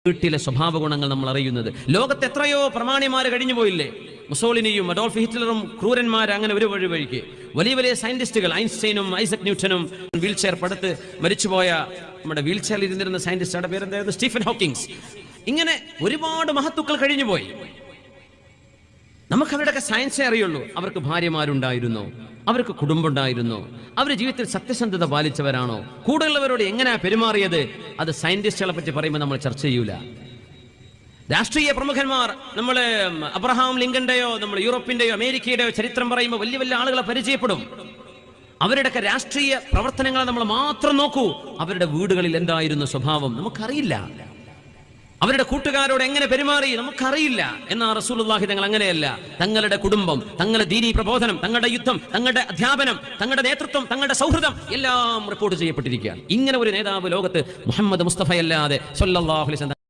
വീട്ടിലെ സ്വഭാവ ഗുണങ്ങൾ നമ്മൾ അറിയുന്നത്. ലോകത്ത് എത്രയോ പ്രമാണിമാർ കഴിഞ്ഞു പോയില്ലേ? മുസോളിനിയും അഡോൾഫ് ഹിറ്റ്ലറും ക്രൂരന്മാർ അങ്ങനെ ഒരു വഴിക്ക് വലിയ വലിയ സയന്റിസ്റ്റുകൾ, ഐൻസ്റ്റൈനും ഐസക് ന്യൂട്ടനും, വീൽ ചെയർ പടുത്ത് മരിച്ചുപോയ നമ്മുടെ വീൽ ചെയറിൽ ഇരുന്നിരുന്ന സയന്റിസ്റ്റുടെ പേരെന്തായിരുന്നു? Stephen Hawkins. ഇങ്ങനെ ഒരുപാട് മഹത്തുക്കൾ കഴിഞ്ഞുപോയി. നമുക്ക് അവരുടെയൊക്കെ സയൻസേ അറിയുള്ളൂ. അവർക്ക് ഭാര്യമാരുണ്ടായിരുന്നു, അവർക്ക് കുടുംബമുണ്ടായിരുന്നു, അവരുടെ ജീവിതത്തിൽ സത്യസന്ധത പാലിച്ചവരാണോ, കൂടുതലുള്ളവരോട് എങ്ങനെയാ പെരുമാറിയത്, അത് സയന്റിസ്റ്റുകളെ പറ്റി പറയുമ്പോൾ നമ്മൾ ചർച്ച ചെയ്യൂല. രാഷ്ട്രീയ പ്രമുഖന്മാർ, നമ്മൾ അബ്രഹാം ലിങ്കന്റെയോ നമ്മൾ യൂറോപ്പിന്റെയോ അമേരിക്കയുടെയോ ചരിത്രം പറയുമ്പോൾ വലിയ വലിയ ആളുകളെ പരിചയപ്പെടും. അവരുടെയൊക്കെ രാഷ്ട്രീയ പ്രവർത്തനങ്ങളെ നമ്മൾ മാത്രം നോക്കൂ. അവരുടെ വീടുകളിൽ എന്തായിരുന്നു സ്വഭാവം നമുക്കറിയില്ല. അവരുടെ കൂട്ടുകാരോട് എങ്ങനെ പെരുമാറി നമുക്കറിയില്ല. എന്നാൽ റസൂലുള്ളാഹി തങ്ങൾ അങ്ങനെയല്ല. തങ്ങളുടെ കുടുംബം, തങ്ങളുടെ ദീനീ പ്രബോധനം, തങ്ങളുടെ യുദ്ധം, തങ്ങളുടെ അധ്യാപനം, തങ്ങളുടെ നേതൃത്വം, തങ്ങളുടെ സൗഹൃദം എല്ലാം റിപ്പോർട്ട് ചെയ്യപ്പെട്ടിരിക്കുകയാണ്. ഇങ്ങനെ ഒരു നേതാവ് ലോകത്ത് മുഹമ്മദ് മുസ്തഫയല്ലാതെ സ്വല്ലല്ലാഹു അലൈഹി വസല്ലം